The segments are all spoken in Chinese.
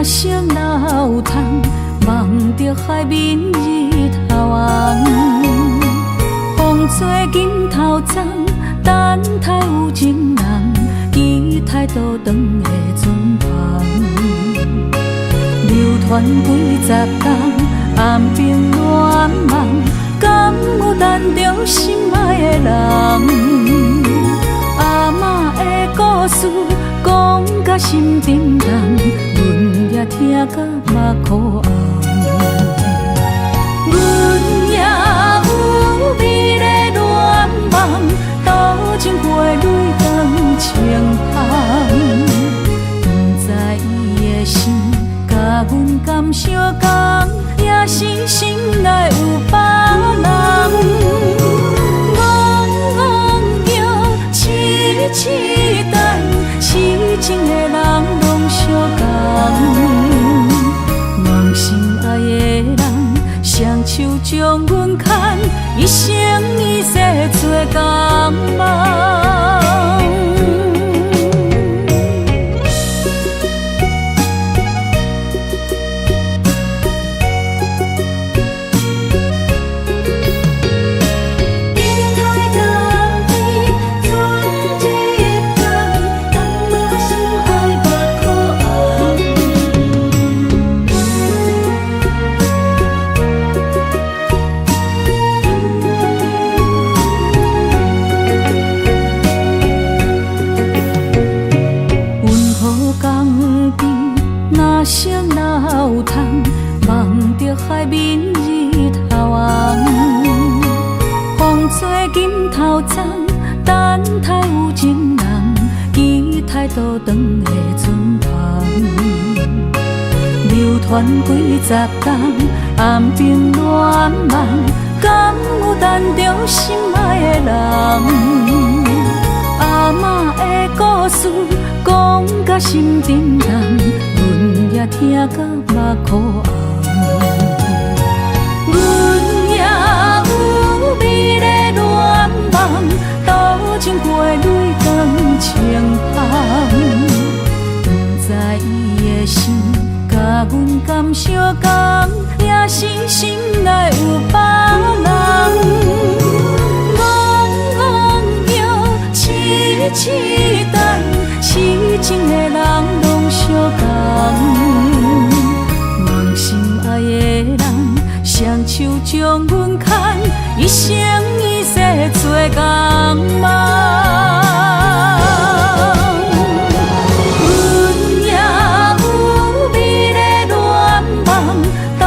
若色老窗，望着海面日头红。风吹金头鬃，等待有情人，期待倒转的船旁。流传几十冬，暗冰乱梦，敢有等着心爱的人？阿嬷的故事讲甲心沉重，阮也听甲目眶红。阮也有美丽恋梦，多情过泪光情芳。不知伊的心甲阮敢相共，也是心内有别人。戆叫痴痴等，痴情的人拢相共。梦心爱的人，双手将阮牵，一生一世做共梦。色老窗，望着海面日头红。风吹金头鬃，等待有情人，期待倒转的船旁。流传几十冬，暗冰乱梦，敢有等着心爱的人？阿嬷的故事讲甲心沉重，阮也听甲目眶红。阮也有美丽恋梦，多情过泪光情芳。不知伊的心甲阮敢相共，也是心内有别人。痴等，痴情的人拢相共。梦心爱的人，双手将阮牵，一生一世做共梦。阮也有美丽恋梦，多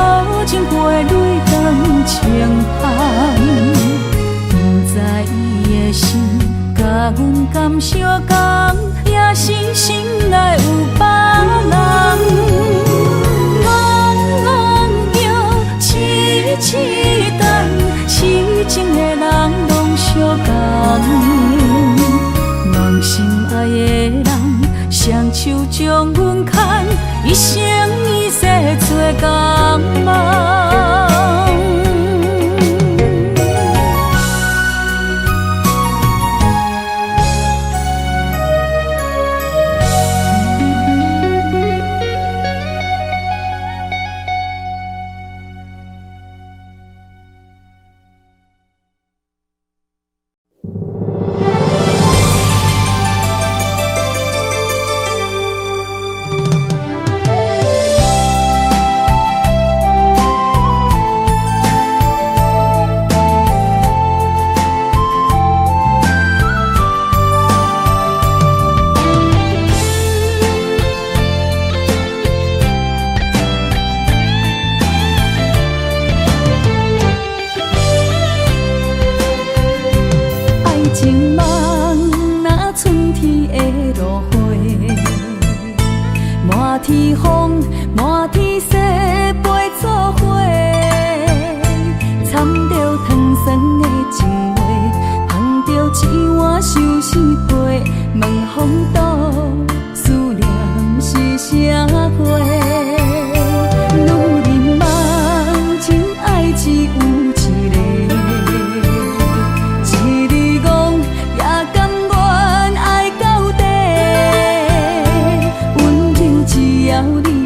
情过泪光情芳。不知伊的心甲阮敢相共，也是心内有别人。戆叫痴痴等，痴情的人拢相共。梦心爱的人，双手将阮牵，一生一世做共梦。满天风，满天雪，陪作伙，掺着糖酸的情话，捧着一碗相思杯，问风倒思念是啥货？女人梦情爱只有一个，一日戆也甘愿爱到底，温柔只要你。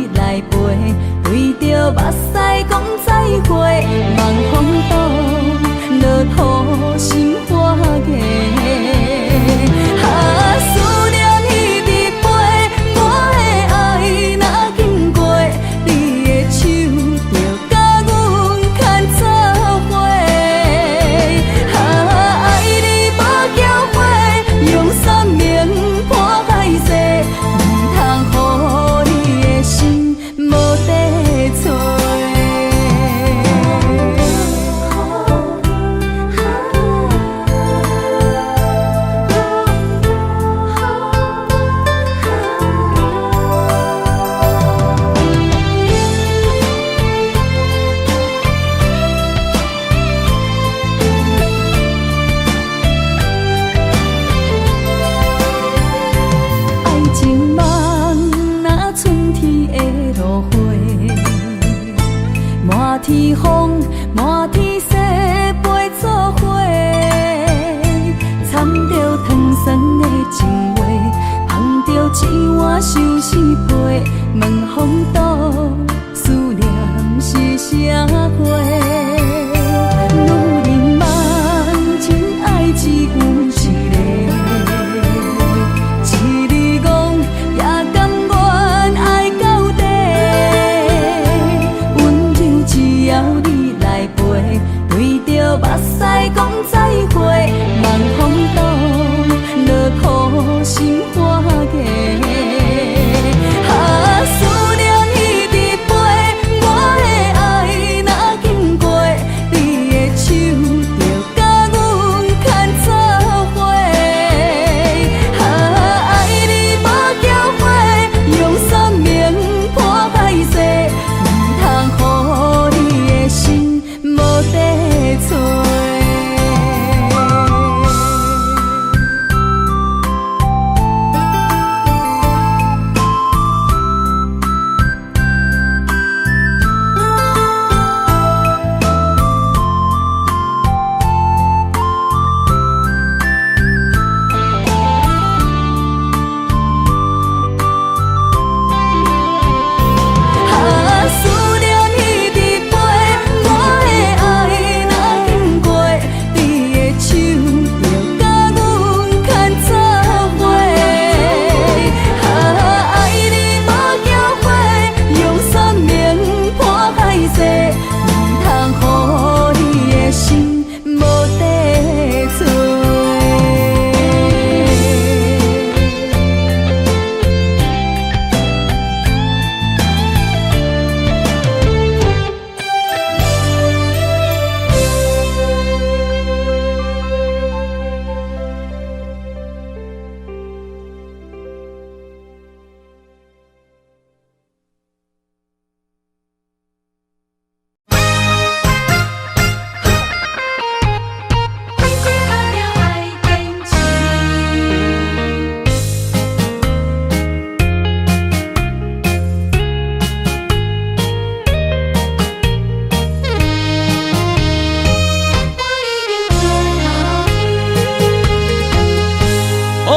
独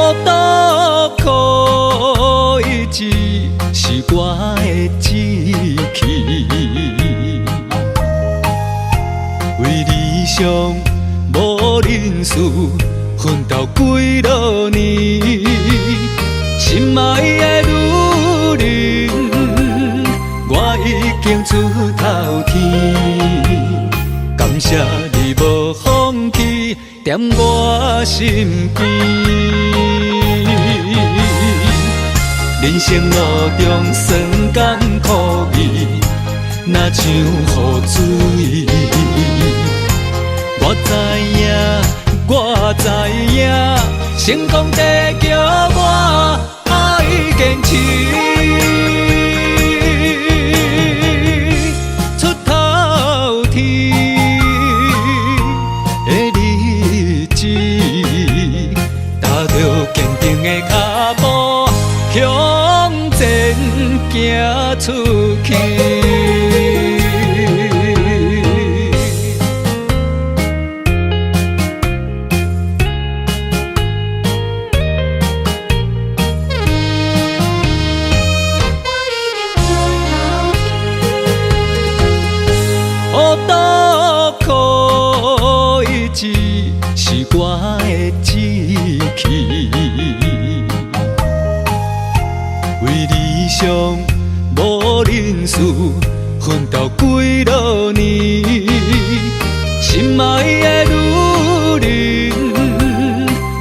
苦一直是我的志气，为理想无认输，奋斗几落年，心爱的女人，我已经出头天，感谢你无放弃，踮我身边。人生路中酸甘苦味，若像雨水。我知影，我知影，成功地叫我爱坚持。出头天的日子，踏着坚定的脚步。向前行出去，孤独苦一直是我的志气。为理想无认输，奋斗几落年，心爱的女人，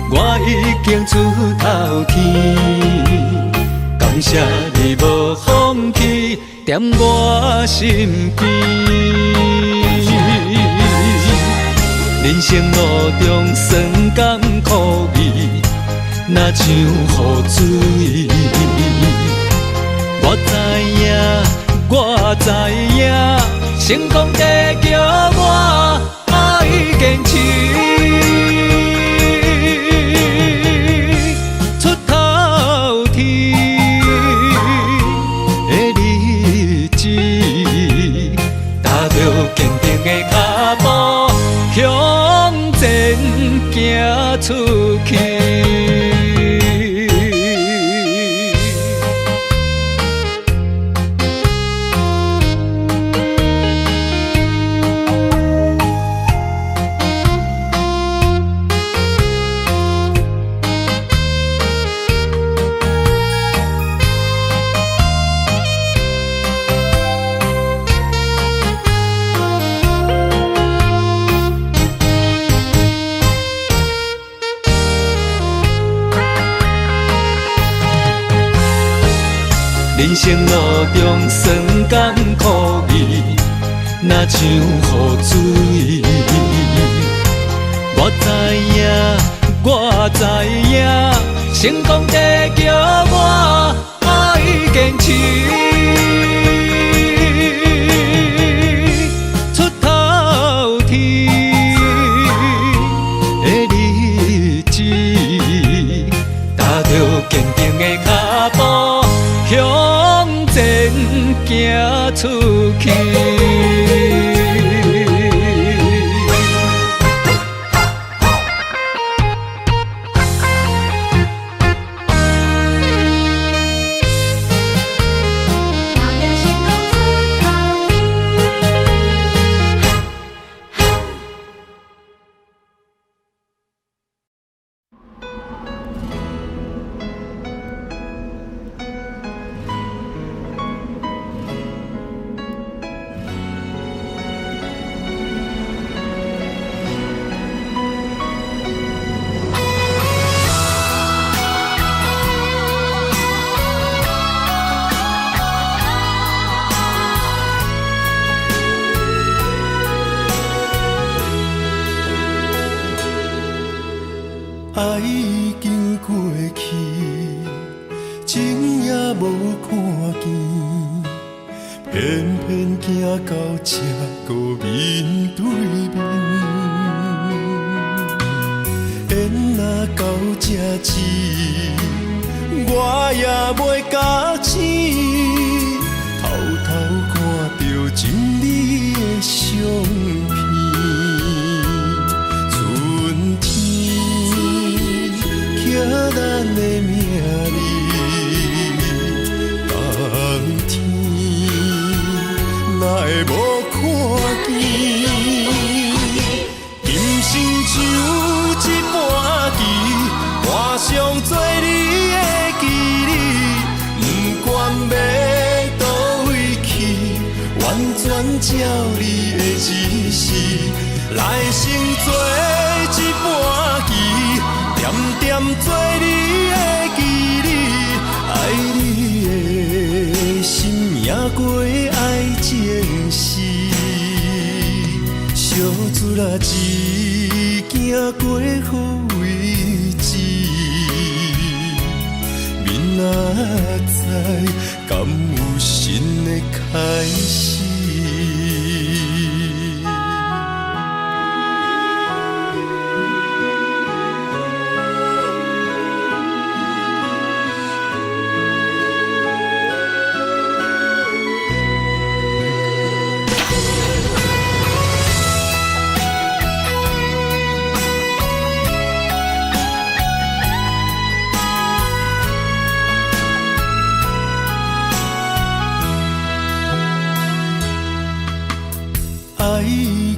我已经出头天，感谢你无放弃，踮我身边。人生路中酸甘苦味，若像雨水。我知影，我知影，成功地叫我爱坚持。出头天的日子，踏着坚定的脚步，向前行出去。人生路中酸甘苦味，若像雨水。我知影，我知影，成功地叫我爱坚持。出头天的日子，踏着坚定的脚步。向前行出去。爱已经过去，情也无看见，偏偏行到这个面对面。缘若到这时，我也袂假死，偷偷看到真美的相片。春天。的名字，冬天哪会无看见？今生就一半棋，换上做你的记忆，不管要倒位去，完全照你的指示，来生做一半棋，点点做你的记忆，爱你的心也过爱情诗，小船啊一行过好位置，明仔载敢有新的开始？爱已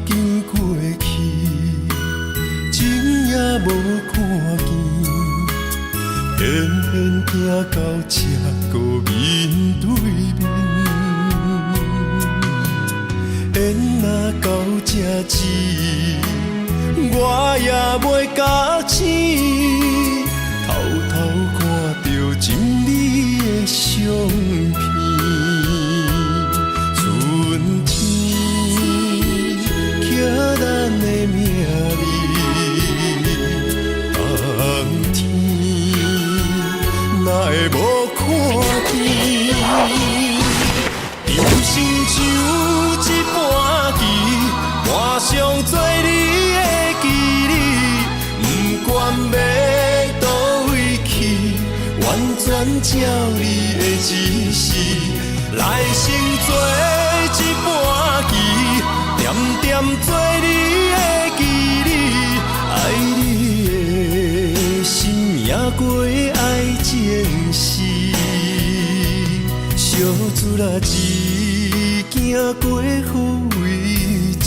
经过去，情也无看见，偏偏行到这个面对面。缘若到这时，我也袂假醒，偷偷看到真美的相片。会无看见，人生就一半棋，换上做你的记忆，不管要倒位去，完全照你的指示，来生做一半棋，点点做你的记忆，爱你的心也过爱情诗，小船啊一行过好位置，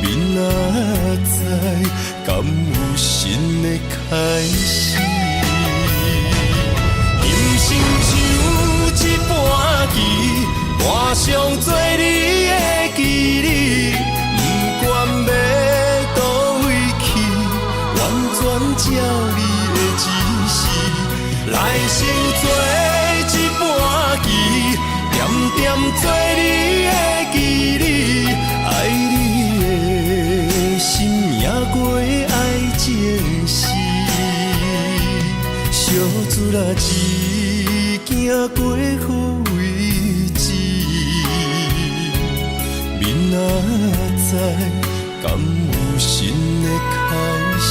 明仔载敢有新的开始？人生就一半棋，换上做你的记忆，不管要倒位去，完全照你的指示，来生做一半棋，点点做你的记忆，爱你的心也过爱情诗，小船啊一行过好位置，明仔载敢有新的开始？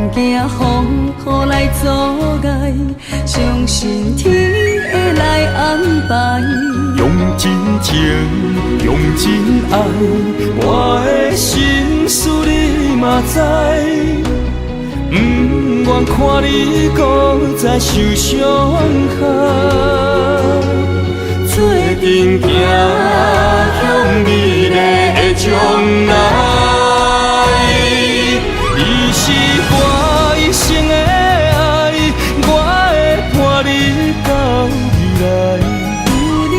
不惊风雨来阻碍，相信天会来安排。用真情，用真爱，我的心事你嘛知。不愿看你搁再受伤害，做阵行向美丽的将来。你是我一生的爱，我会伴你到未来。有你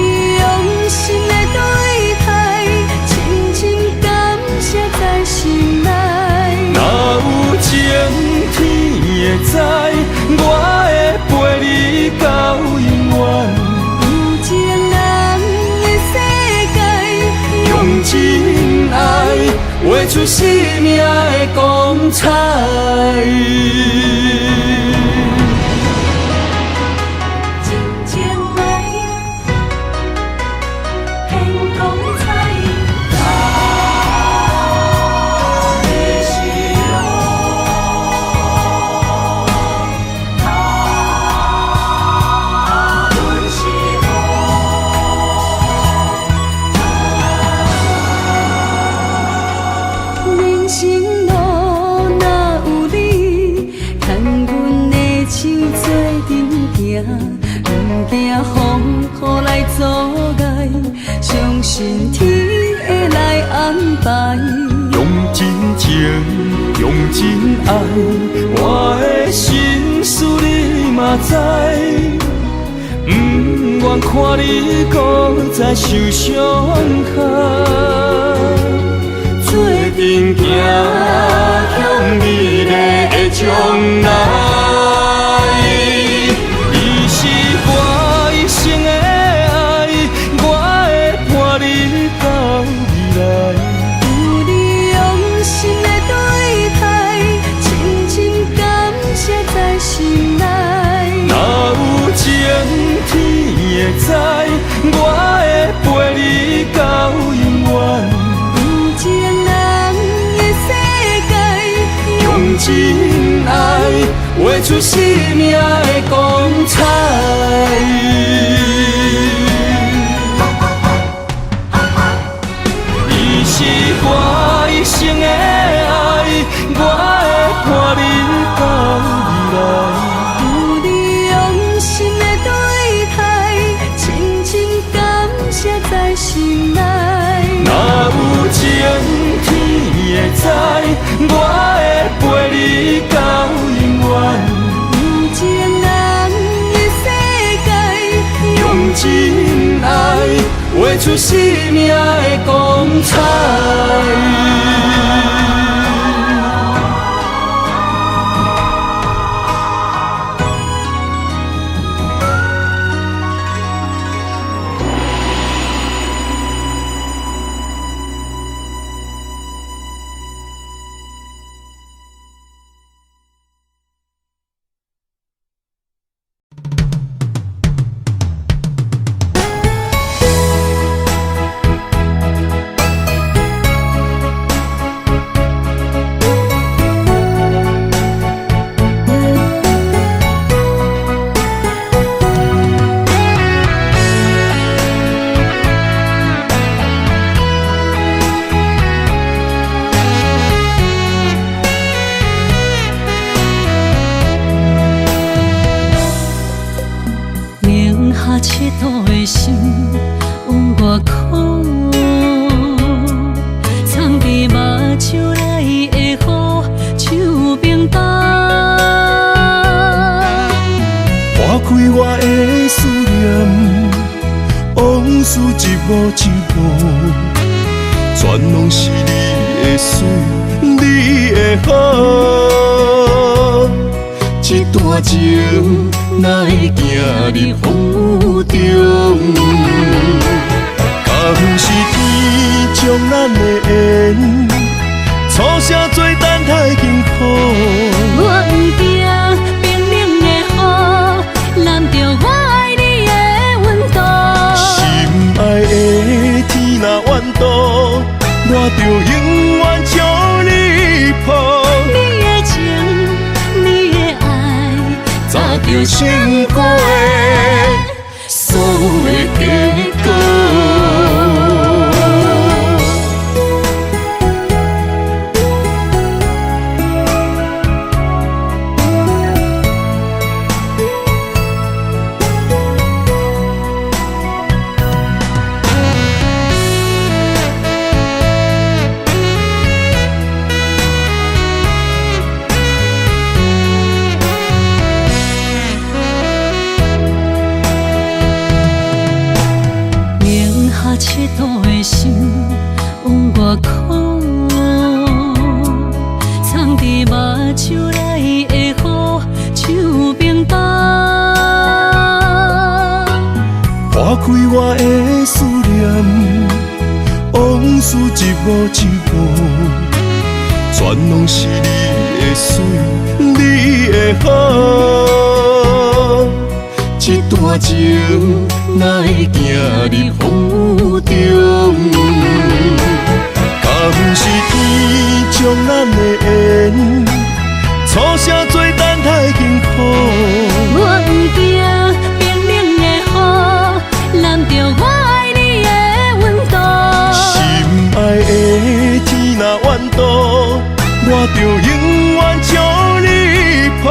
画出生命的光彩。真情爱显光彩，他的是人生路若有你，牵阮的手做阵行，不惊风雨来阻碍，相信天会来安排。用真情，用真爱，我的心事你嘛知。不愿看你搁再受伤害。做阵行向美丽的将来，伊是我一生的爱，我会伴你到未来。有你用心的对待，深深感谢在心内。若有情天会知，我会陪你到永远。有情人的世界，用真爱画出生命的光彩。伊是我一生的爱，我会伴你到未来。有你用心的对待，深深感谢在心内。若有情天会知，我会陪你到永远。有情人的世界，用真爱画出生命的光彩。下佚佗的心往外哭，藏伫目睭内的雨，手冰冻。划开我的思念，往事一幕一幕，全拢是你的水，你的好。一段情哪会行入风雨中？敢是天将咱的缘，错写做等待幸福。我不惊冰冷的雨，淋着我爱你的温度。心爱的天若怨妒，我就永远将你抱。你的情，你的爱，早就想过所有的结果。佚佗的心往外哭，藏伫目睭内的雨，手冰冻。划开我的思念，往事一幕一幕，全拢是你的水，你的好。这段情哪会行入风中？敢不是天将咱的缘，初声做等待幸福。我不惊冰冷的雨，淋着我爱你的温度。心爱的天若怨妒，我就永远将你抱。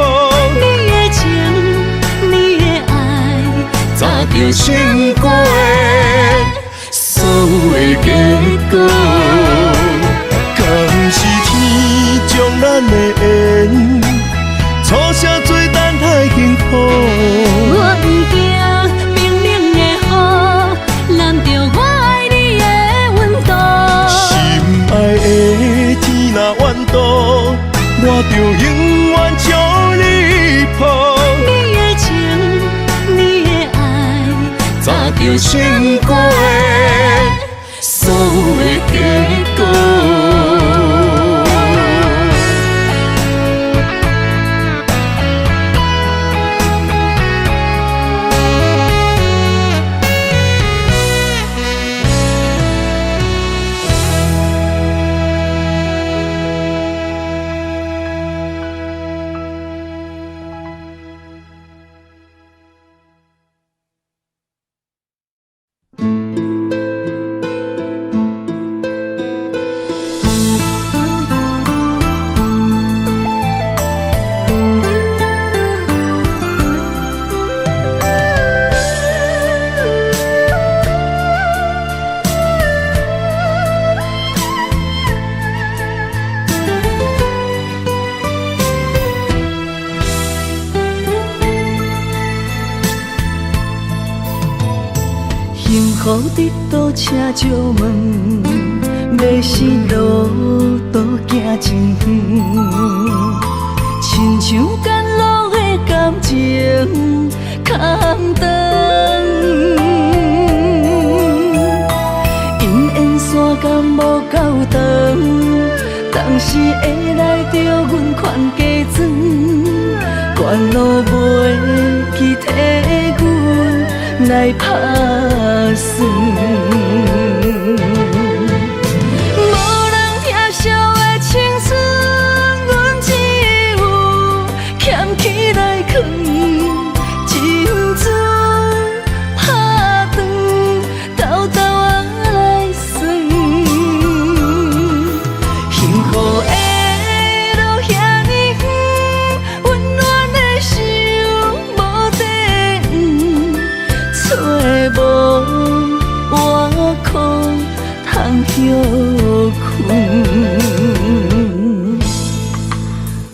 你的情，你的爱，早就想过的所有的结果，敢不是天将咱的缘，初声做等待幸福。我不惊冰冷的雨，淋着我爱你的温度。心爱的天若怨妒，我就永远将你抱。你的情，你的爱，早就想过的所有的结果。幸福伫倒请借问，要是路途行真远，亲像赶路的感情空长。因缘线敢无够长，当时会来着阮款加装，关路袂去替阮来打算。无人疼惜的青春，阮只有捡起来藏，情字拍长，偷偷仔来算。幸福的路遐尼远，温暖的想无地找无我可通休困。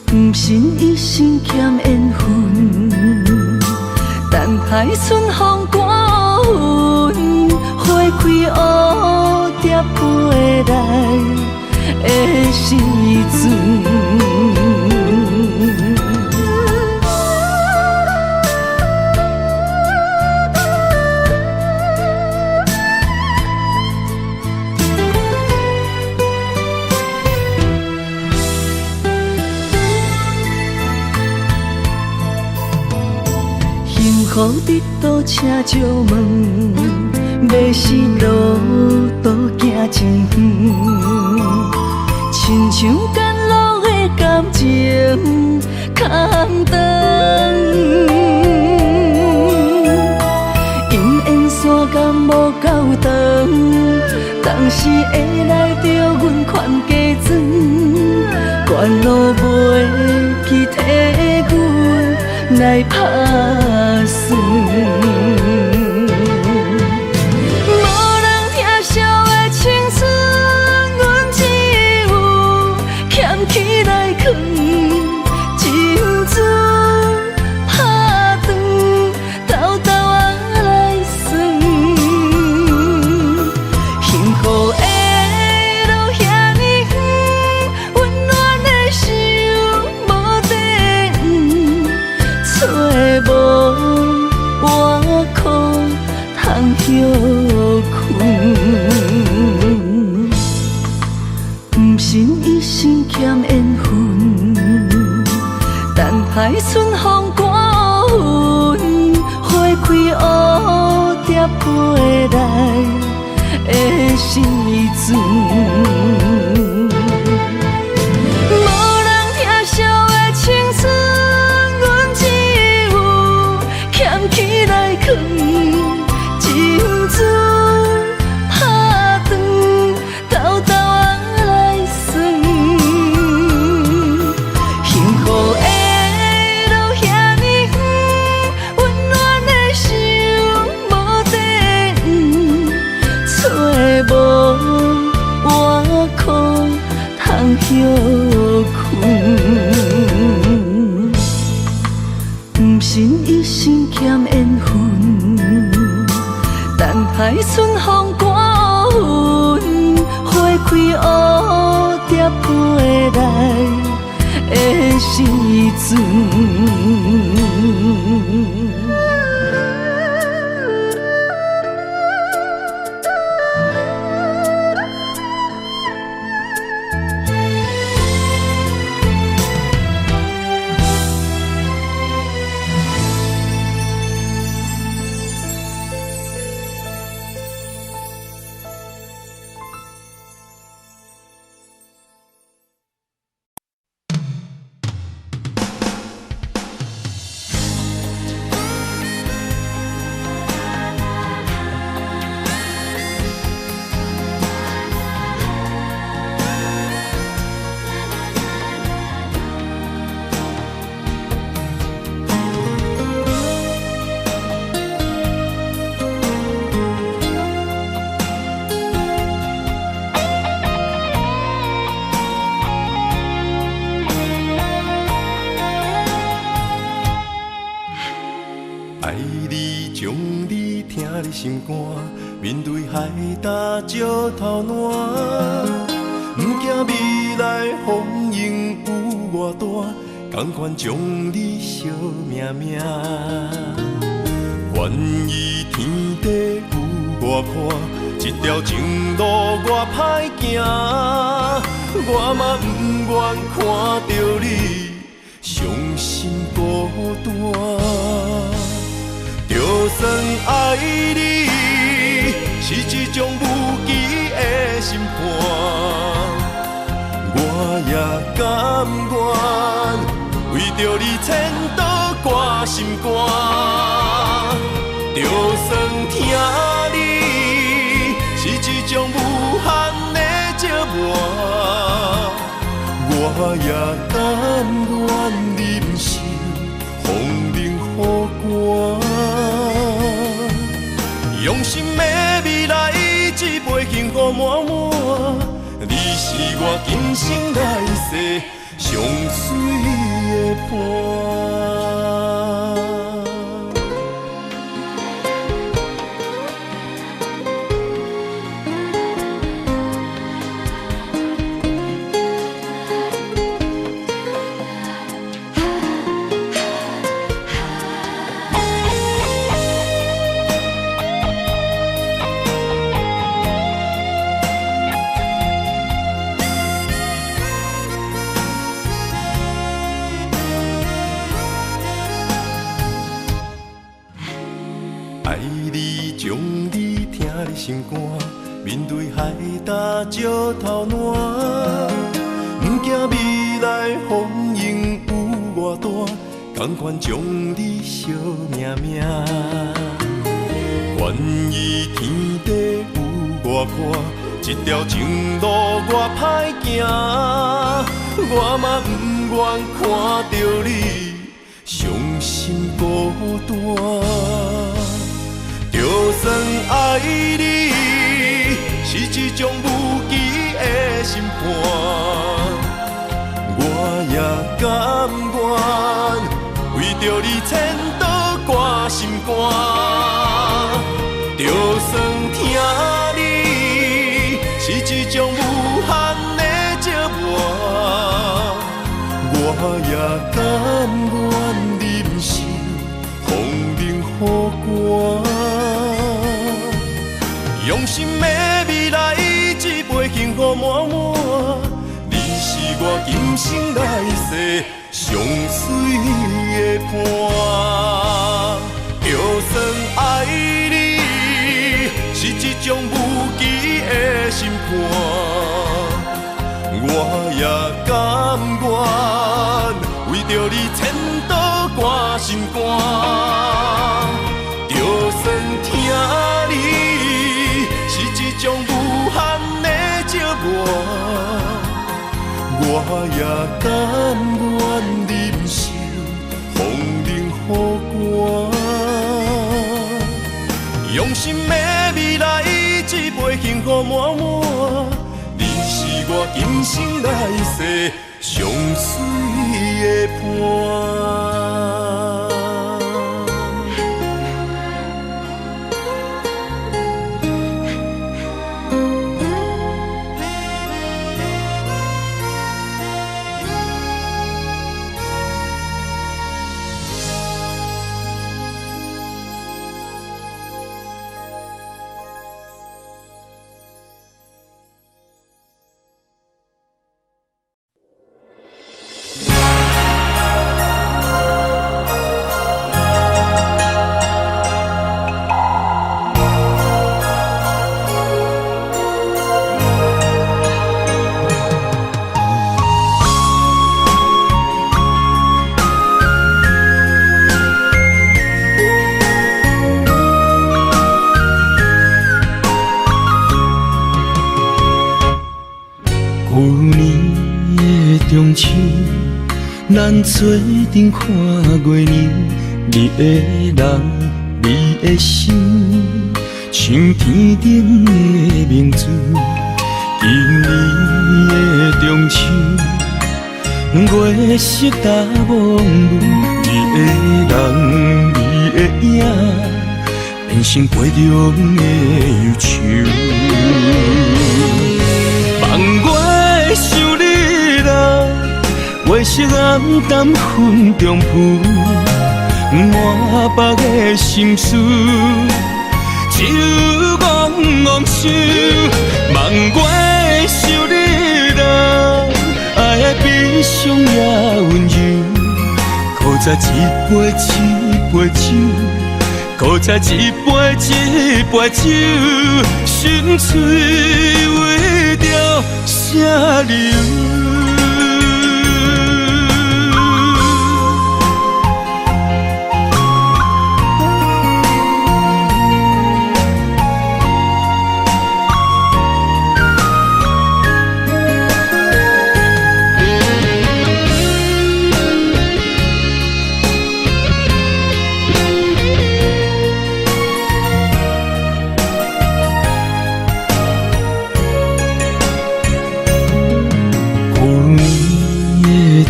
不信一生欠缘分，等待春风刮云，花开蝴蝶飞来的时阵。幸福伫倒请借问，要是路途行真远，亲像赶路的感情空长。因缘线敢无够长，当时会来着阮款加装，关路袂去替阮来打算。无人疼惜的青春，阮只有捡起来藏，情字拍长，偷偷仔来算。幸福的路遐尼远，温暖的想无地找无我时阵。无人疼惜的青春，阮只有捡起来藏，珍珠拍断，偷偷来算。幸福的路遐尼远，温暖的心无地方，找无外裤通休困。不信一生欠缘分，等待春风刮云，花开蝴蝶飞来的时阵。爱你，将你听你心肝，面对海大石头烂，不惊未来风雨有偌大，甘愿将你惜命命。愿意天地有外宽，这条情路我歹行，我嘛不愿看到你伤心孤单。就算爱你是一种无期的审判，我也甘愿为着你千刀挂心肝。就算听你是一种无限的折磨，我也甘愿忍受风冷雨寒。用心的未来，一杯幸福满满。你是我今生来世上水的伴。爱你，将你听你心肝，面对海大石头烂，不惊未来风雨有偌大，甘愿将你惜命命。愿意天地有外宽，这条情路我歹行，我嘛不愿看到你伤心孤单。就算爱你是一种无期的审判，我也甘愿为着你千刀挂心肝。就算听你是一种无限的折磨，我也甘愿忍受风冷雨寒。用心的未来，一杯幸福满满。你是我今生来世上水的伴。就算爱你是一种无期的心肝，我也甘愿为着你千刀挂心肝。就算听你是一种无限的折磨，我也甘愿忍受风冷雨寒。用心的未来，一杯幸福满满。你是我今生来世上水的伴。旧年的中秋，咱做阵看过年，你的人，你的心，像天顶的明珠。今年的中秋，月色大蒙雾，你的人，你的影，变成杯中的忧愁。望我想你啦，月色暗淡云中浮，满腹的心事，只有怣怣想。望我想你啦，爱的悲伤也温柔，搁再一杯一杯酒，搁再一杯一杯酒，心碎为着啥理由？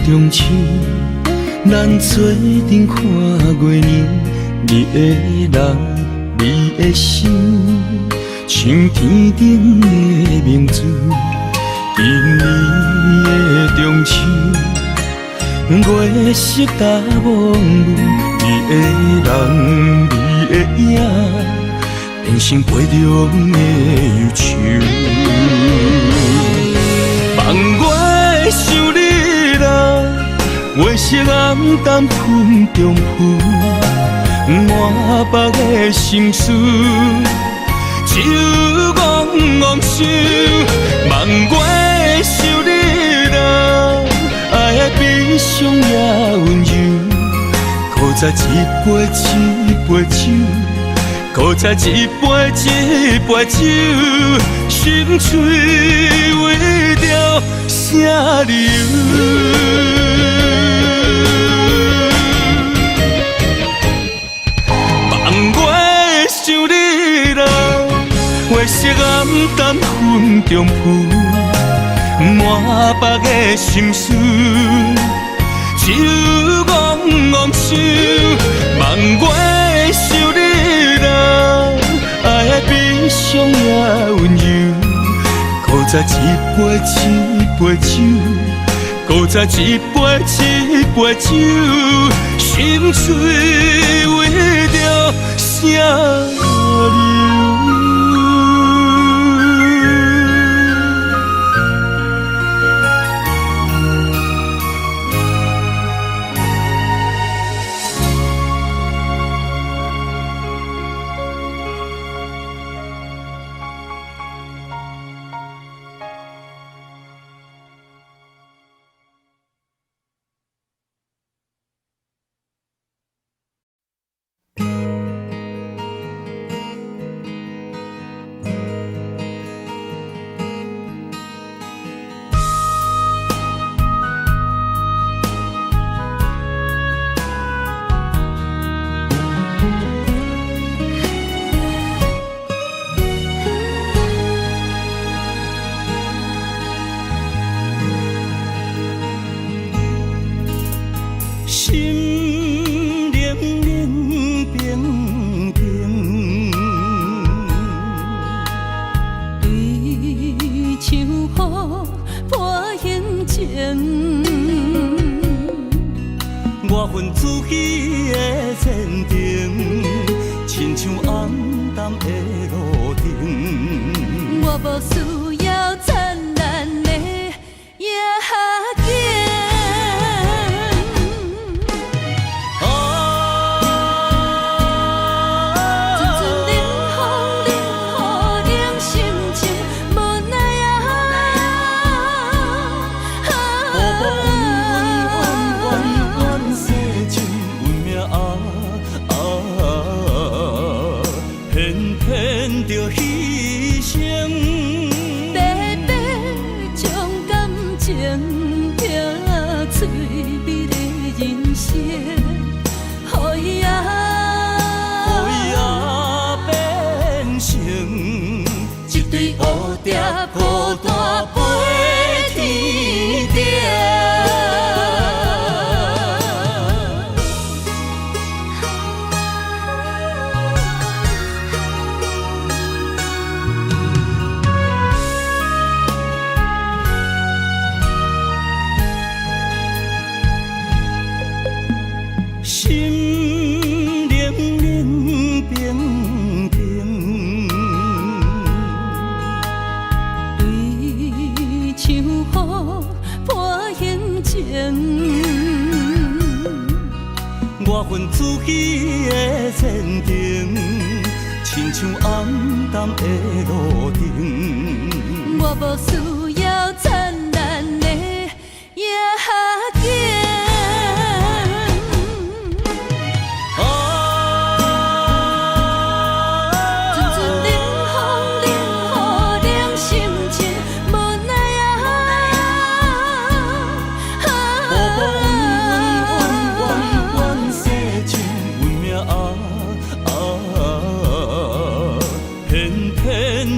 中秋，咱做阵看过年，你的人，你的心，像天顶的明珠。今年的中秋，月色大蒙雾，你的人，你的影，变成杯中的忧愁。望我想你啦，月色暗淡云中浮，满腹的心事，只有怣怣想。望我想你啦，爱的悲伤也温柔，搁再一杯一杯酒，搁再一杯一杯酒，心碎为着啥理由？望我想你啦，月色暗淡云中浮，满腹的心事，只有怣怣想。望我想你啦，爱的悲伤也温柔，搁再一杯一杯酒，搁再一杯一杯酒，心碎为着啥理由？像雨破形情。我分自己的前程，亲像暗淡的路灯。我无需要灿烂的夜景。孤单飞天顶。心冷冷冰冰。像雨破形情，我分自己的前程，亲像暗淡的路灯。我无需要灿烂的夜景。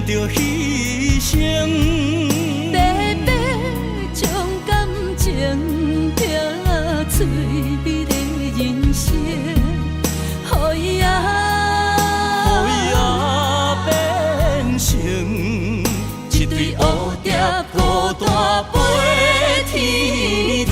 着牺牲，白白将感情拼翠美的人生，予伊变成一对蝴蝶，孤单飞天顶。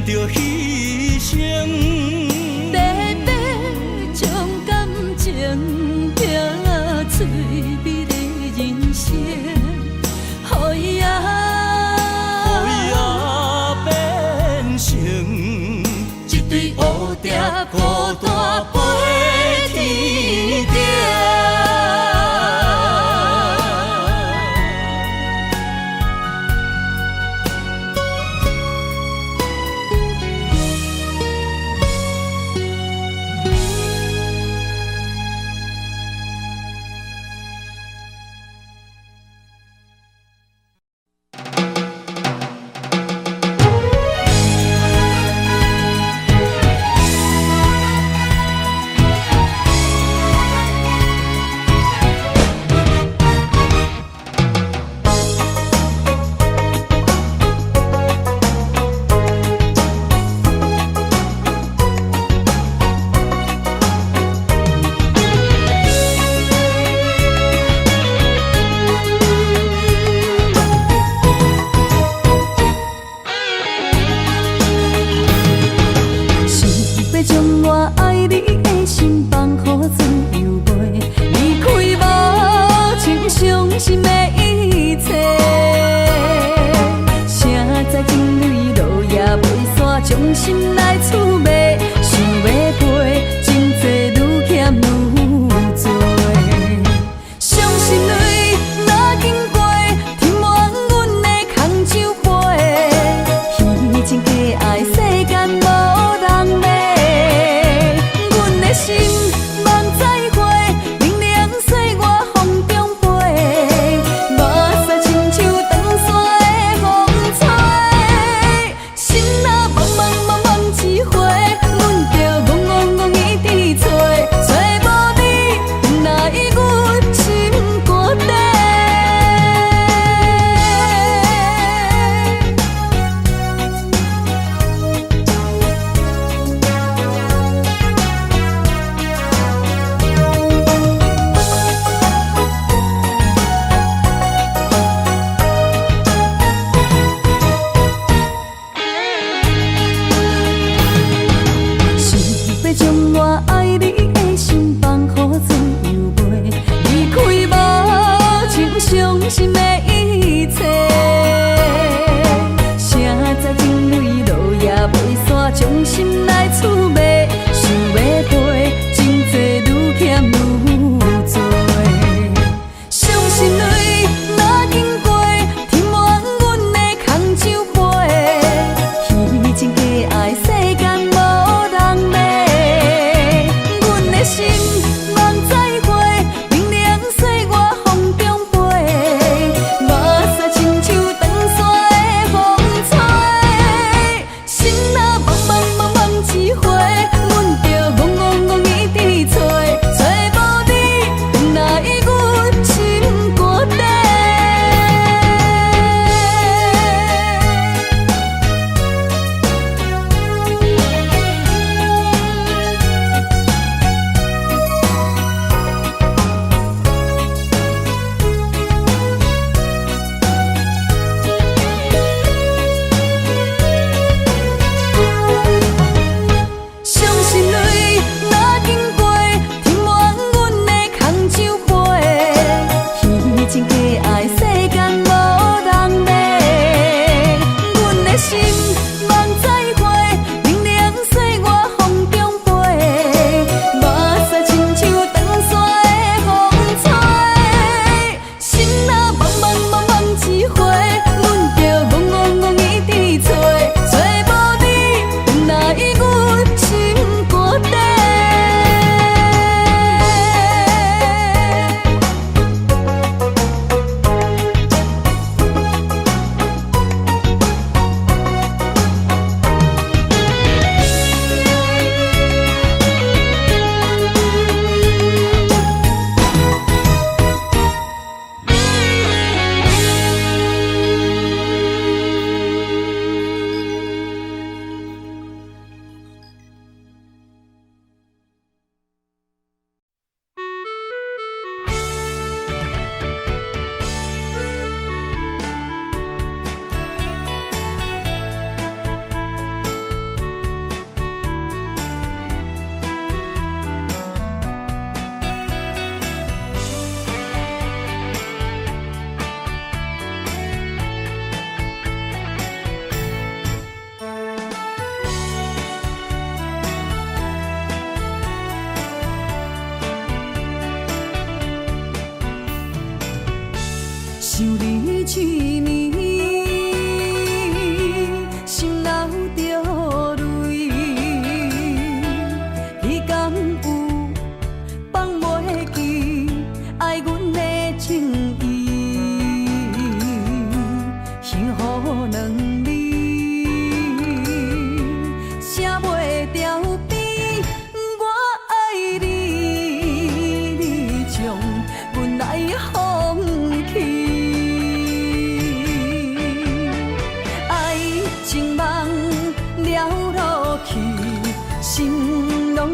着牺牲，白白将感情拼翠美的人生，予伊变成一对蝴蝶，孤单飞天顶。将心来厝卖，想要陪，真多愈欠愈多。伤心泪若经过，填满阮的空酒杯。虚情假爱，世间无人买。阮的心望再会，明亮岁月风中飞。目屎亲像长山的风吹，心若茫茫茫茫。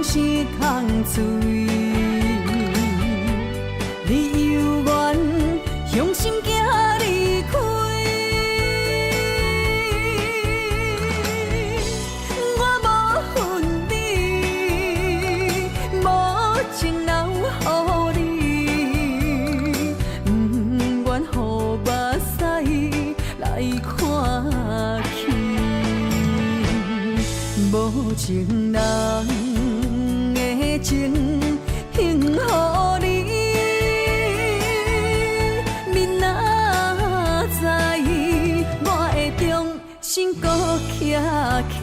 是空嘴。你犹原向心行离开，我无分你，无情留予你，不愿予目屎来看去，无情人的情献予你。心搁徛起。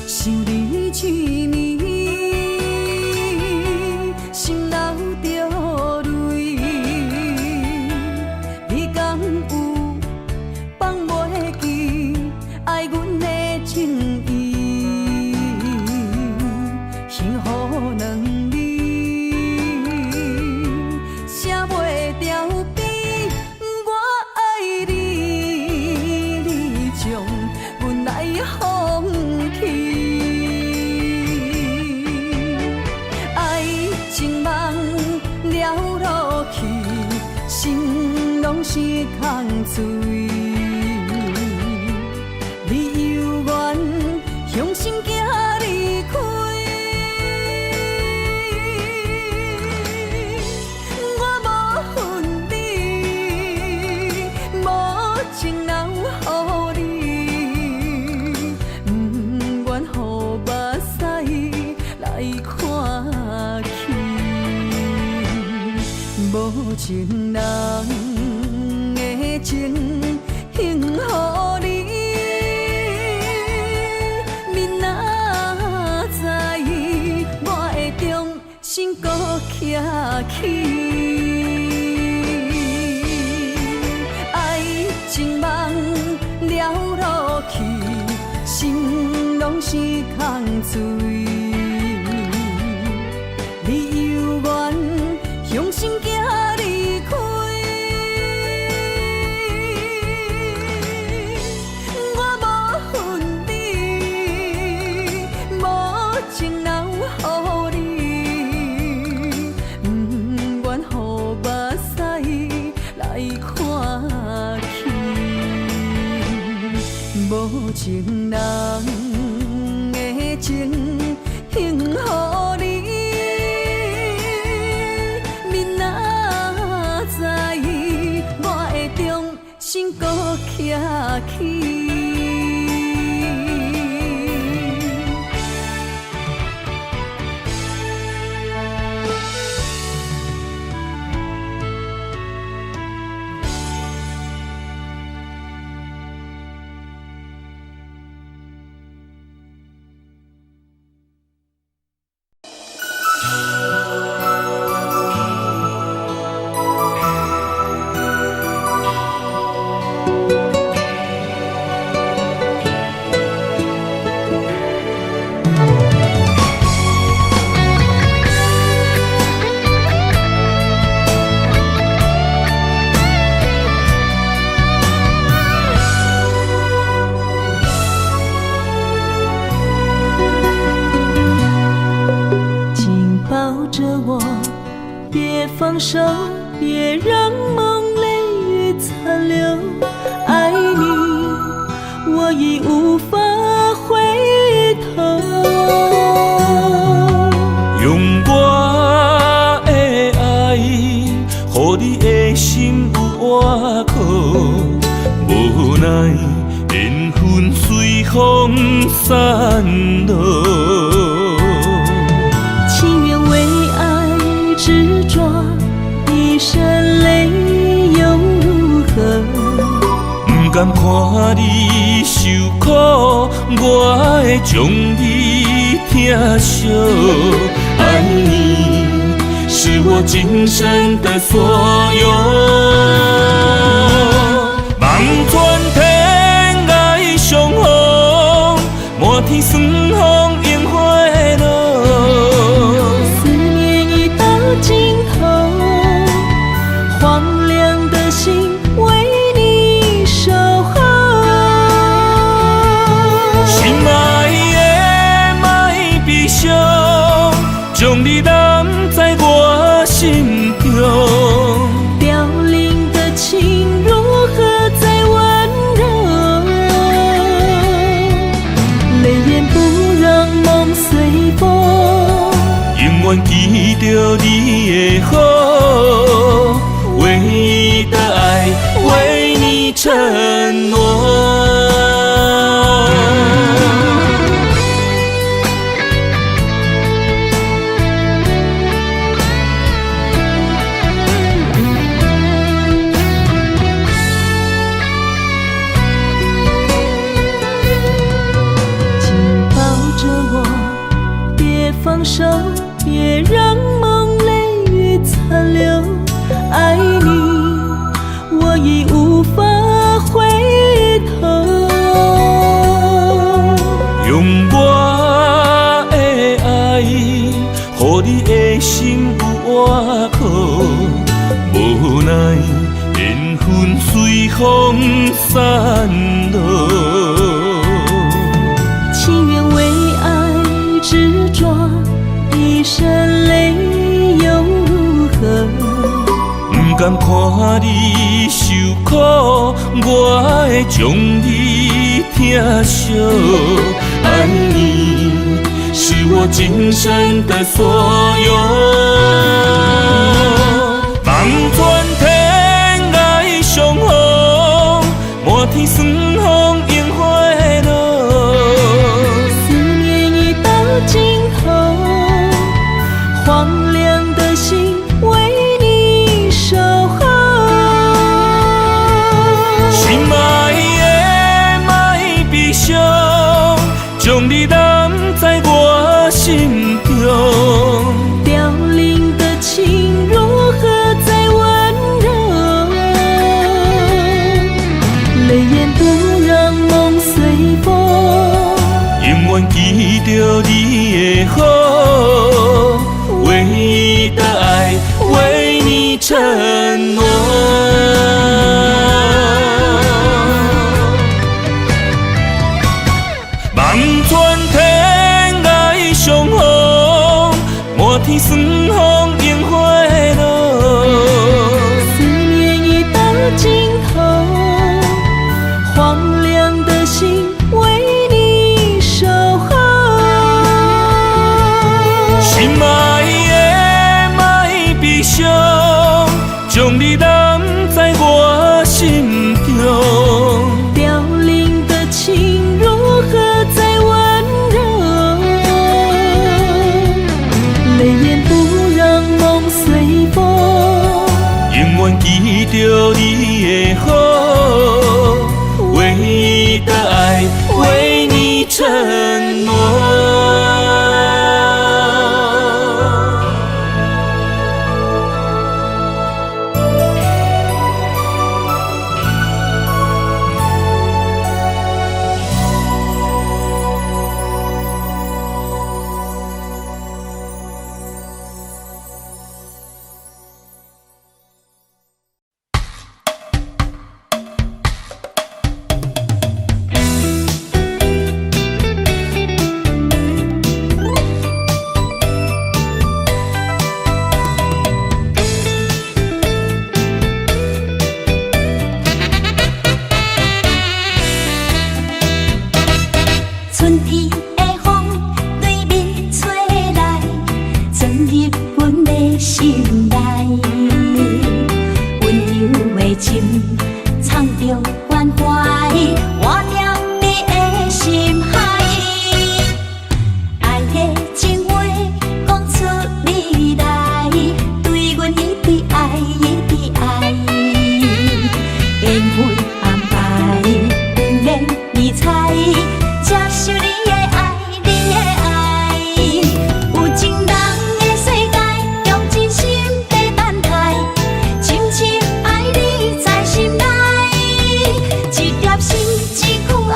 想你一暝，心流着泪。你敢有放袂记爱阮的情意？幸福两字写袂掉悲，我爱你，你将阮来放弃。情梦了落去，心拢是空嘴。你犹原向心行离开，我无分你，无情留予你，不愿予目屎来看去。无情人的情献予你，明仔载我会重新搁徛起。爱情梦了落去，心拢是空嘴。你犹原向心行离开，我无分你，无情留予你，不愿予目屎来看去，无情人的情献予你。心搁徛起。放手，别让梦泪雨残留。爱你，我已无法回头。用我的爱，予你的心有活口。无奈缘分随风散落。情愿为爱执着，一身泪又如何？不甘看你受苦，我会将你疼惜。爱你是我今生的所有。望穿天涯天霜风烟火落。思念已到尽头，荒凉的心为你守候。心爱的莫悲伤，将你揽在我心中。凋零的情如何再温柔？泪眼不让梦随风，永远记着你的好，唯一的爱为你承诺。紧抱着我，别放手，别让梦泪雨残留。爱你，我已无法回头。用我的爱，予你的心有外口，无奈缘分随风散落。情愿为爱执着，一身泪又如何？不甘看你受苦，我会将你疼惜。爱你是我今生的所有。望穿天涯相逢，满天霜风烟火落。思念已到尽头，荒凉的心为你守候。心爱的莫悲伤，将你揽在我心中。凋零的情如何再温柔？泪眼不让梦随风，永远记着你的好，唯一的爱为你承诺。望穿天涯相逢，满天霜风烟火落。思念已到尽头，荒凉的心为你守候。心爱的莫悲伤，将你揽在我心中。凋零的情如何再温柔？泪眼不让梦随风，永远记着你的好，唯一的爱为你承诺。春天的风对面吹来，钻入阮的心内。温柔的情藏着关怀，活在你的心海。爱的情话讲出你来，对阮一直爱，一直爱。缘分安排，不免你猜。接受你的爱，你的爱，有情人的世界，用真心在等待，深深爱你在心内，一粒心一句爱，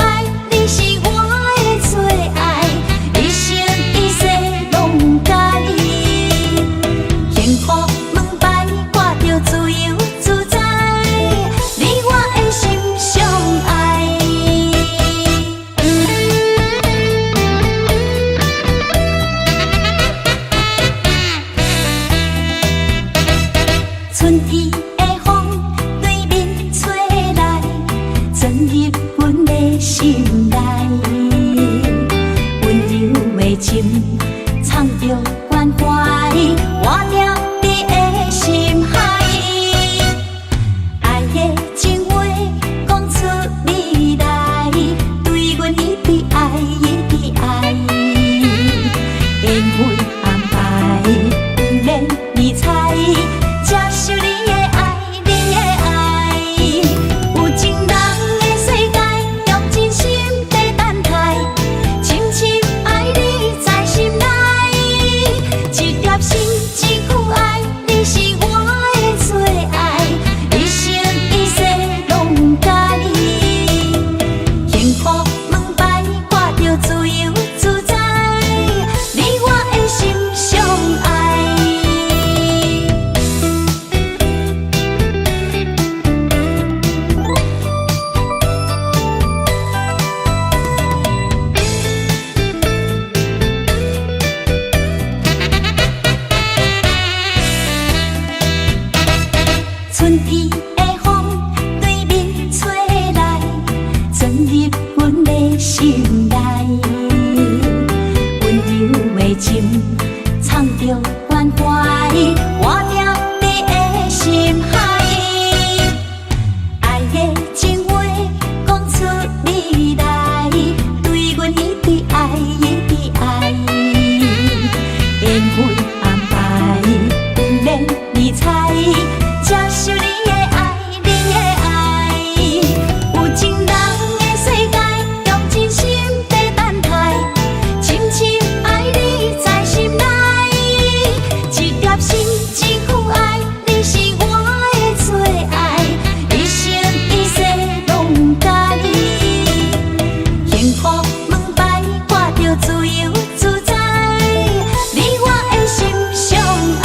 你是我的最爱。入阮的心内，温柔的情藏着关怀，活在你的心海。爱的情话讲出你来，对阮一直爱，一直爱。缘分安排，不免你猜，接受你的爱，你的爱。有情人的世界，用真心在等待，深深爱你在心内。一粒心，一份爱，你是我的最爱，一生一世拢甲你。幸福门牌挂着自由自在，你我的心相爱。春天的风对面吹来，钻入阮的心内。温柔的情藏着关怀，活在你的心海。爱的情话讲出你来，对阮一直爱，一直爱。缘分安排，不免你猜，接受你的爱，你的爱。有情人的世界，用真心在等待，深深爱你在心内。一粒心，一份爱，你是我的最爱，一生一世拢甲你。幸福门牌挂着自由自在，你我的心相爱。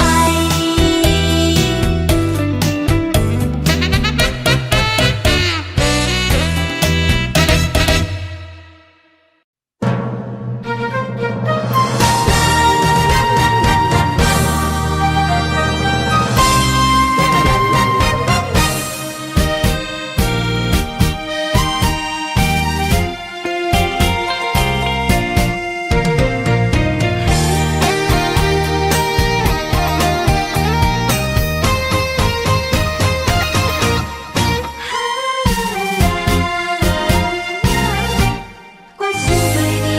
我心对你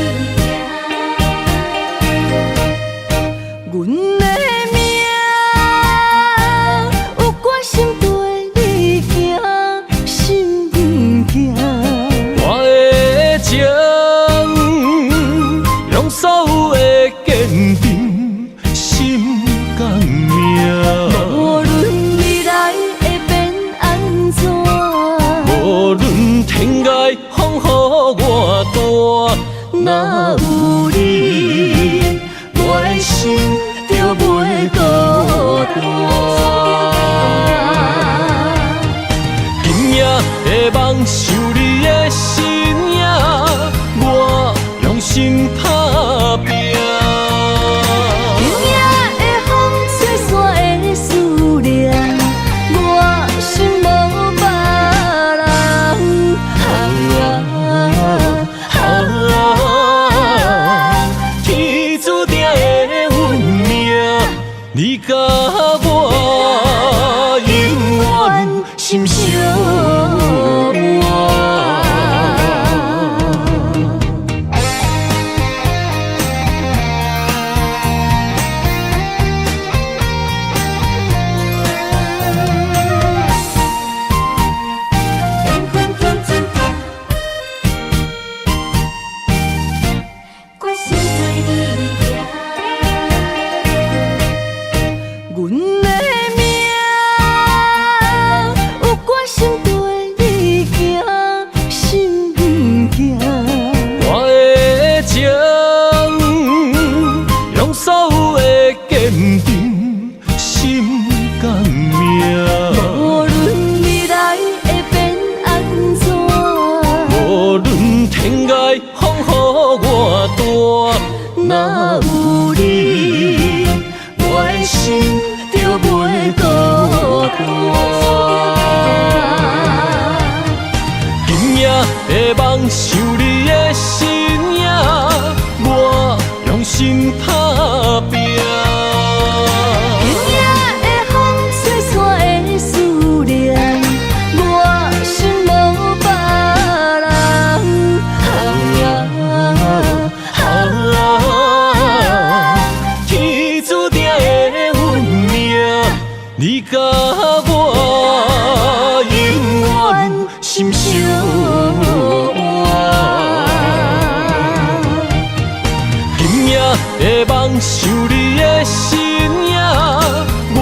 行，阮的命有决心对你行，心不惊。我的情，用所有的坚定，心甘命。无论未来会变安怎，无论天涯风雨偌大，若有你，我的心就袂孤单。今夜的梦想你的身影，我用心打拼。今夜的风吹散的思念，我心无别人。天注定的运命，你甲我永远心相爱。缘分天注定，决心对你行。阮的命有决心对你行，心不惊。我的情，用所有的坚定，心甘命。无论未来会变安怎，无论天涯风雨偌大，若有你，我的心就袂孤单。今夜会梦想你的身影，我用心打拼。今夜的风吹散的思念，我心无别人。天注定的运命，你甲我永远心相换。今夜会梦想你的身影，我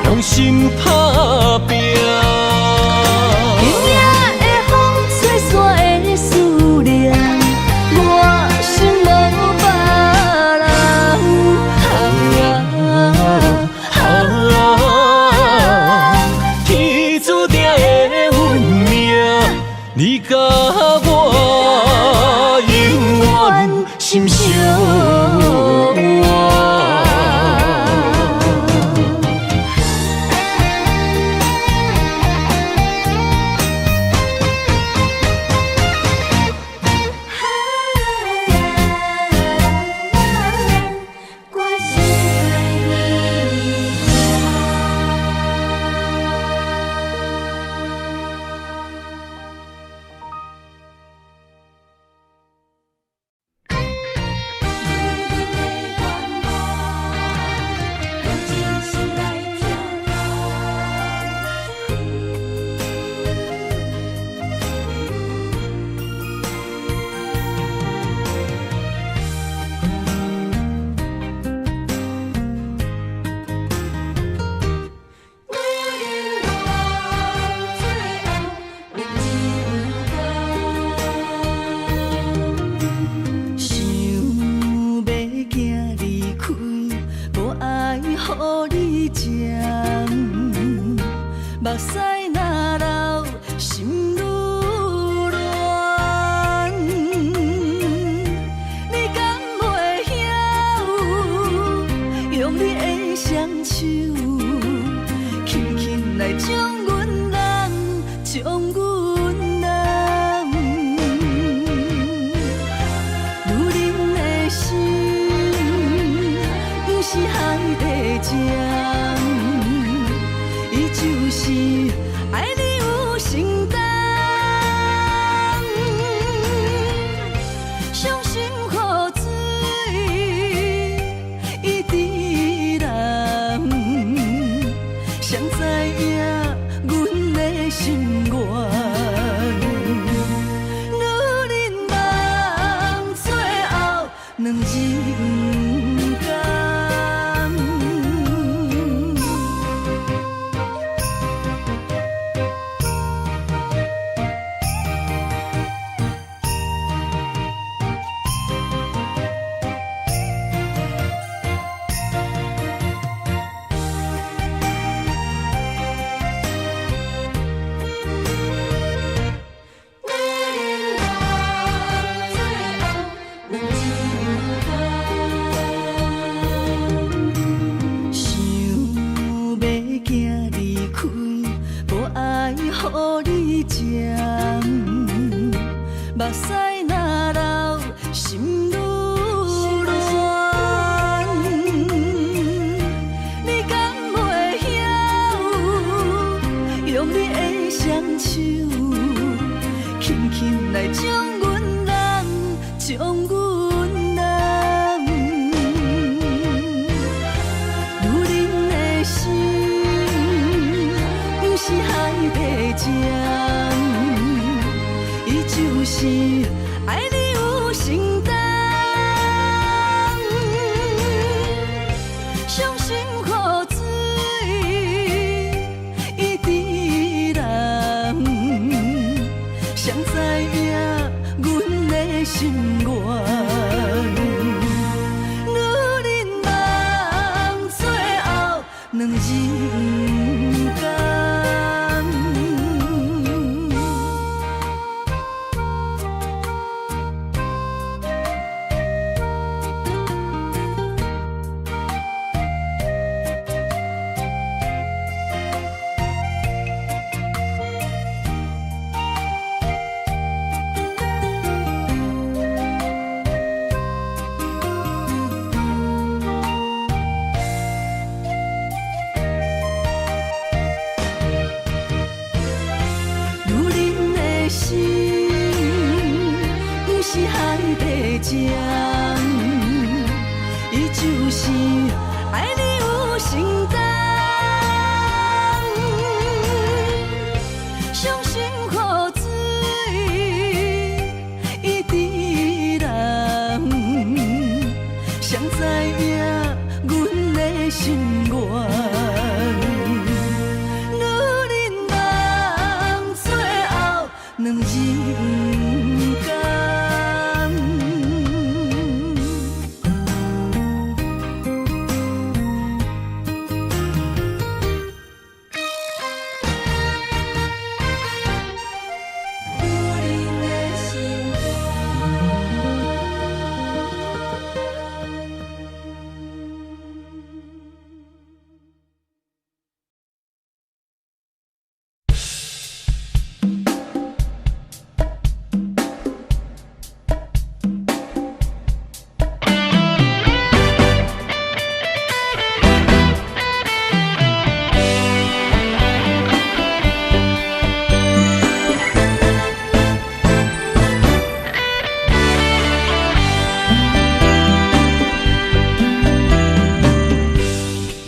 用心打拼。今夜的风吹散的思念，我心无别人。天注定的运命，你甲我永远心相换。我心对你目屎若流，心愈乱。你敢袂晓，用你的双手，轻轻来将阮人，将阮人。女人的心，不是海底针。就是爱你有承担，伤心雨水伊滴人，谁知影阮的心愿？女人梦最后两人甘。目屎若流，心愈乱。你敢袂晓，用你的双手，轻轻来将阮人，将阮人。女人的心，不是海底针。就是爱你有承担，伤心雨水伊滴人，谁知影阮的心愿？女人梦最后两人甘。情，伊就是爱你有承担。伤心雨水，伊滴人，谁知影阮的心愿？女人人最后两人间。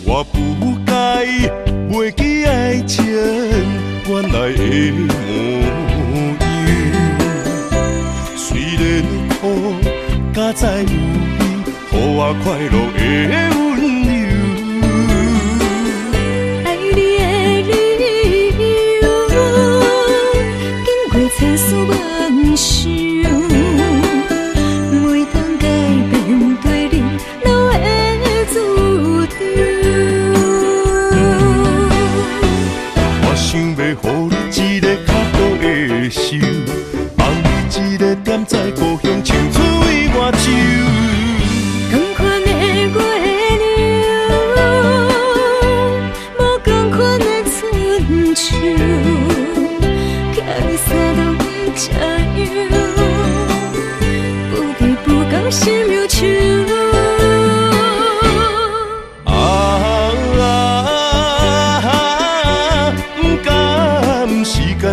我不该袂记爱情原来的模样，虽然苦，才知有你，予我快乐的温柔。爱你的理由，经过千丝万绪，每当改变对你留的注定。想要予你一个较好的手，放你一个点在故乡，青出于我手。同款的月亮，无同款的春秋，寄你三冬这样，不离不讲心忧愁。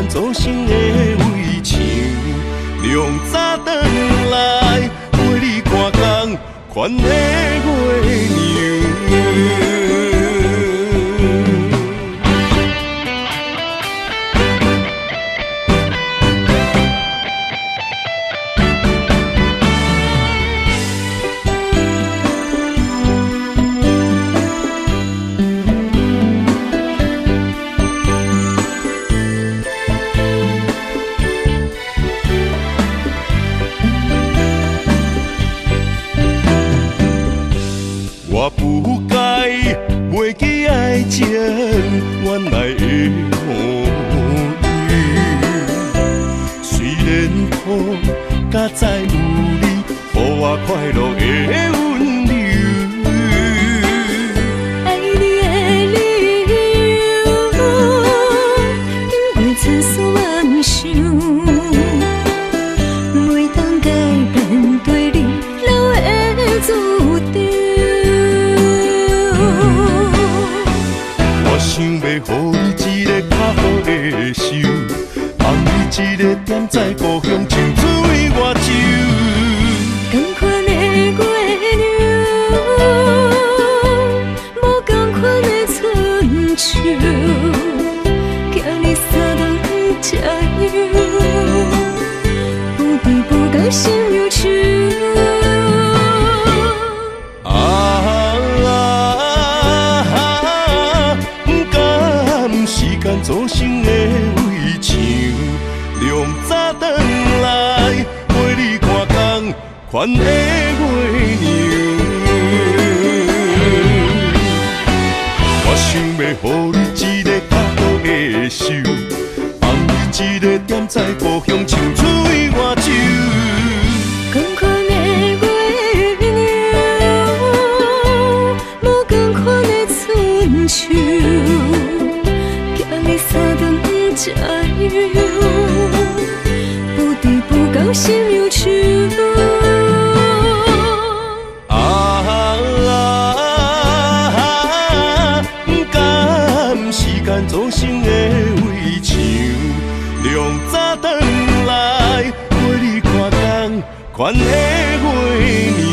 祖先的围墙，凉早转来陪你看工，款的月娘。我不该袂记爱情原来的模样，虽然苦，才知有你，予我快乐的温柔。爱你的理由，经过千丝万绪，每当改变对你留的注定。想要予你一个较好的手，放你一个点在故乡，青出于我手。同款的月亮，无同款的春秋，寄你三冬这样，不离不讲心忧愁。祖先的围墙，凉早转来陪你看工，款的月娘。我想要予你一个较好的手，放你一个点在故乡，青出于我手。同款的月亮，无同款的春秋。三冬这样，不离不讲心忧愁。不甘时间造成的围墙，凉早转来陪你看工，款款的月娘。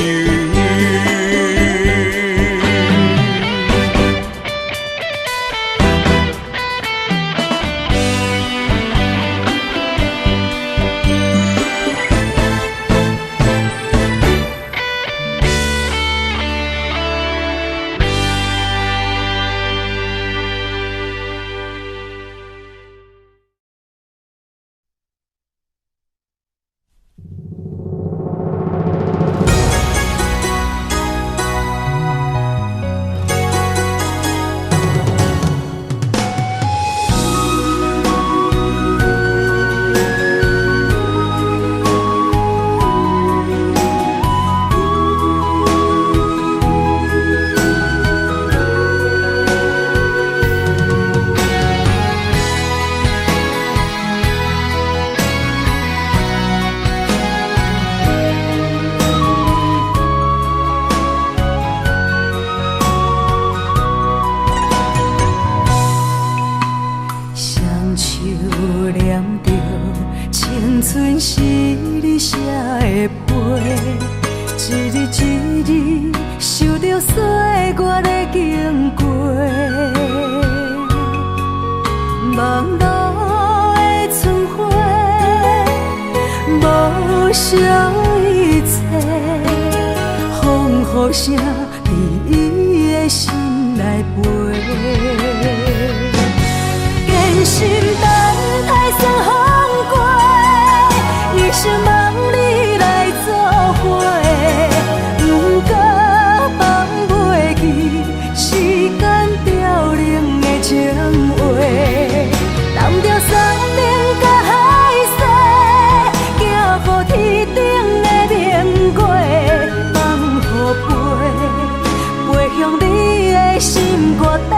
春是你写的悲，一日一日受着岁月的经过。望路的春花，无少一切，风雨声伫伊的心内飞，坚心等待霜风过。一生望你来作伙，不过放袂记时间凋零的情话，揽着山顶甲海誓，行乎天顶的明月，放乎飞向你的心肝底。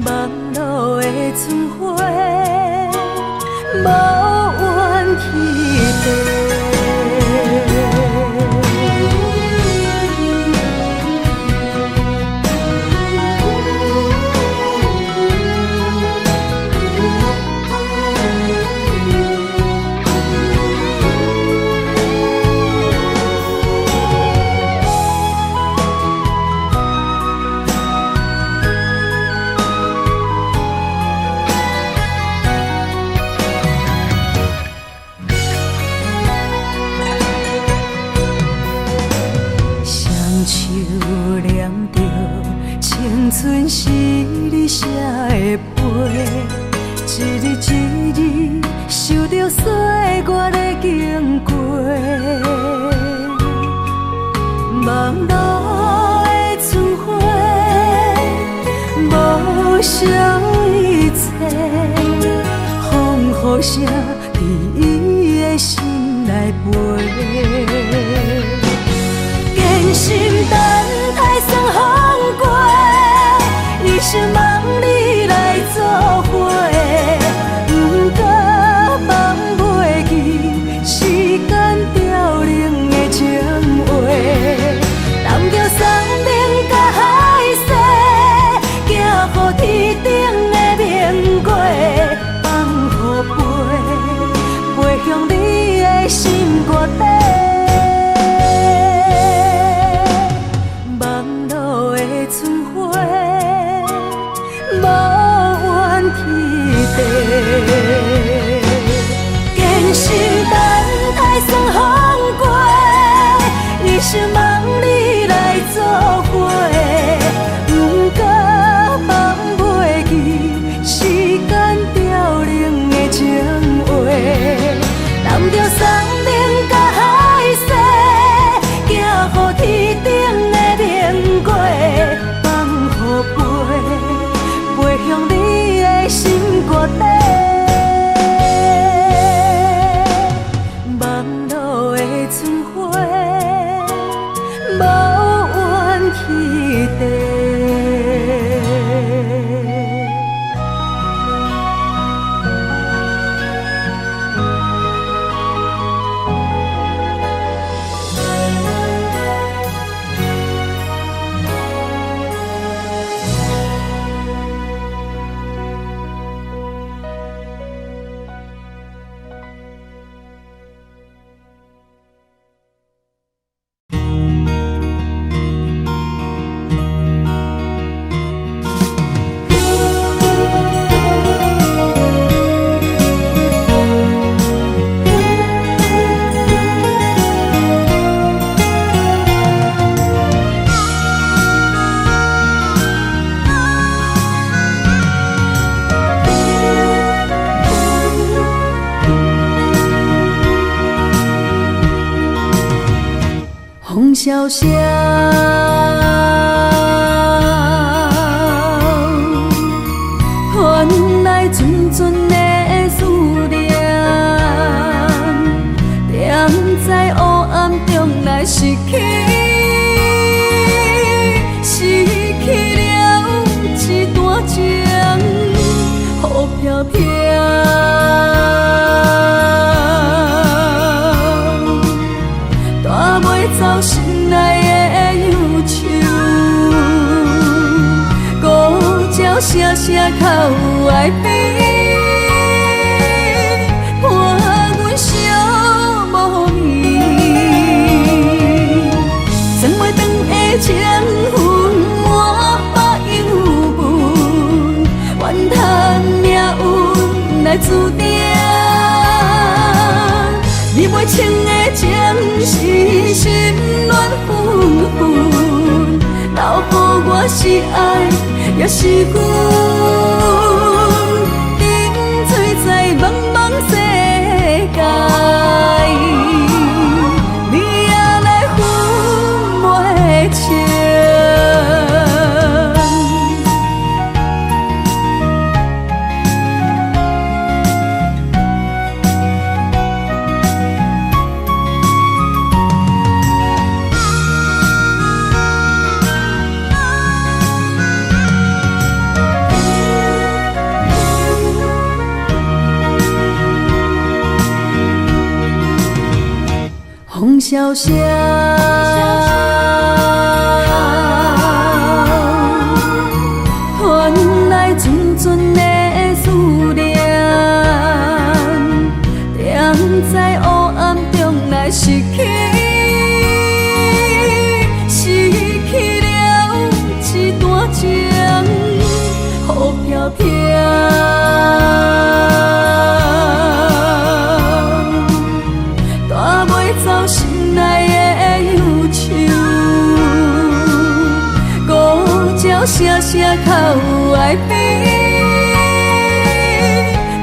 望路的春花。无怨气地。春是你写的悲，一日一日受着岁月的经过。望路的春花，无少一切，风雨声伫伊的心内飞，坚心等待霜风过。一生望你来作伙，不过放袂记时间凋零的情话，揽着山顶甲海誓，行乎天顶的明月，放乎飞向你的心肝底。萧萧，原来纯纯的思念，踮在黑暗中来失去，失去了一段情，雨飘飘。走心内的忧愁，孤鸟声声哭哀悲，伴阮相无眠。装袂长的情分，满腹忧闷，怨叹命运来注定。你袂清的情是心乱纷纷，留予我是爱，也是阮。沉醉在茫茫世界，你也来分袂清。风萧萧，原来纯纯的思念，踮在黑暗中来失去，失去了一段情，雨飘飘。走心内的忧愁，孤鸟声声哭哀悲，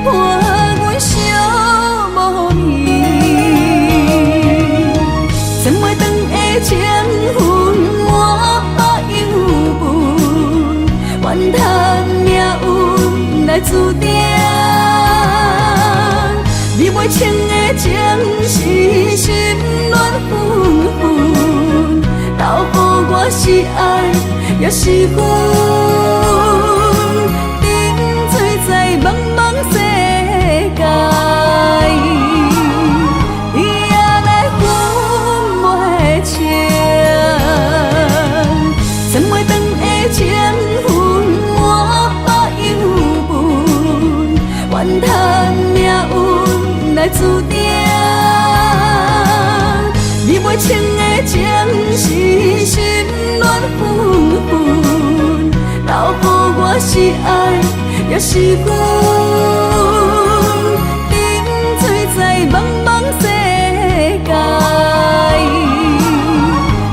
伴阮相无眠。装袂长的情分，满腹忧闷，怨叹命运来注定。你袂清的情是心乱纷纷，留予我是爱，也是阮。沉醉在茫茫世界，你也来分袂清。装袂长的情分，满腹忧闷，怨叹命运来注定。你袂清的情是心乱纷纷，留予我是爱，也是阮。沉醉在茫茫世界，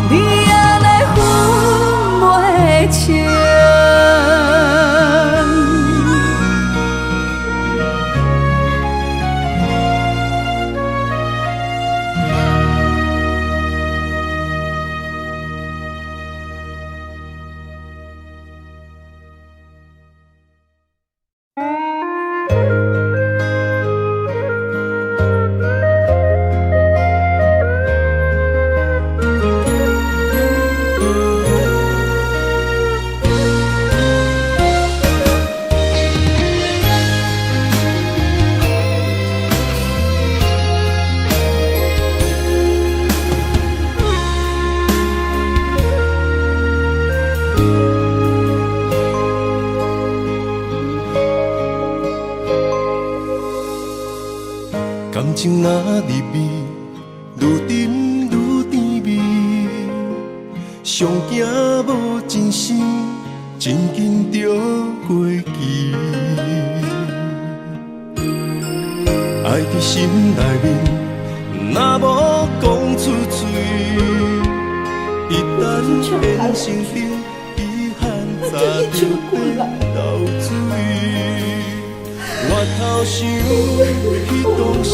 你也来分袂清。感情若入味，愈沉愈甜蜜。上惊无真心，真紧就过期。爱伫心内面，若无讲出嘴，一旦变成冰，遗憾早就变流水。我头想起当时，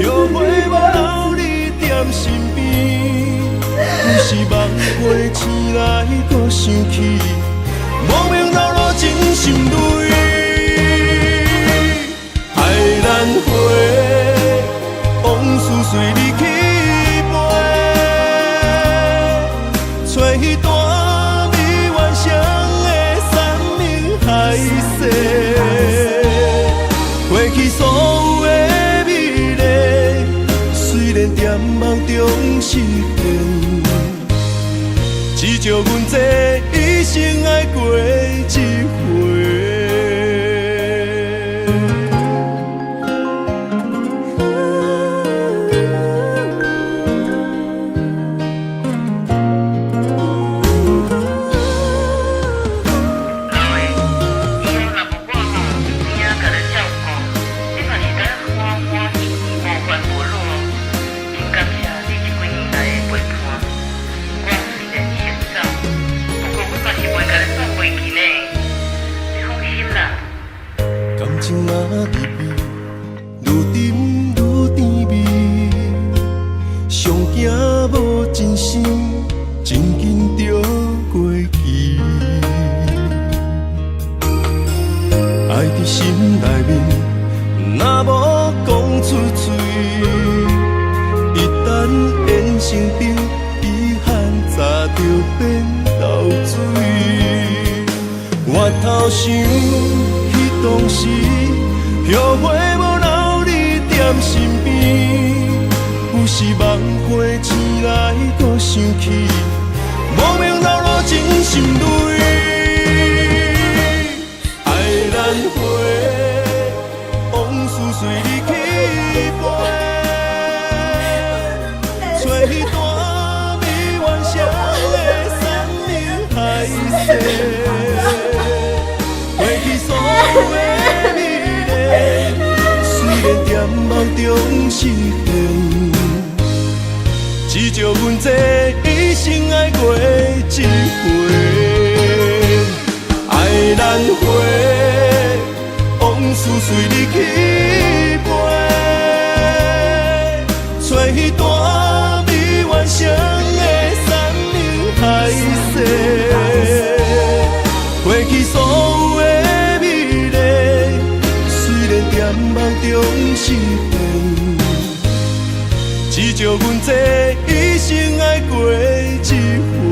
后悔无留你踮身边，是梦花醒来，搁想起无名老路真心累。爱咱花，往事随你去飞，找彼段美原乡的山明海誓。过去所有的美丽，虽然在梦中实现，只叫阮这一生爱过一回。感情若入味，愈沉愈甜蜜。上惊无真心，真紧就过期。爱伫心内面，若无讲出嘴，一旦缘成冰，遗憾早就变流水。我头想。当时后悔无留你踮身边，有时梦花醒来，搁想起无名老路真心累。爱咱花，往事随你去飞，找彼段美原乡的山明海誓。过去所有的美丽，虽然在梦中实现，只叫阮这一生爱过一回。爱咱花，往事随你去飞，找彼段美原乡的山明海誓。过去所有的美丽，虽然在梦中实现，只叫阮这一生爱过一回。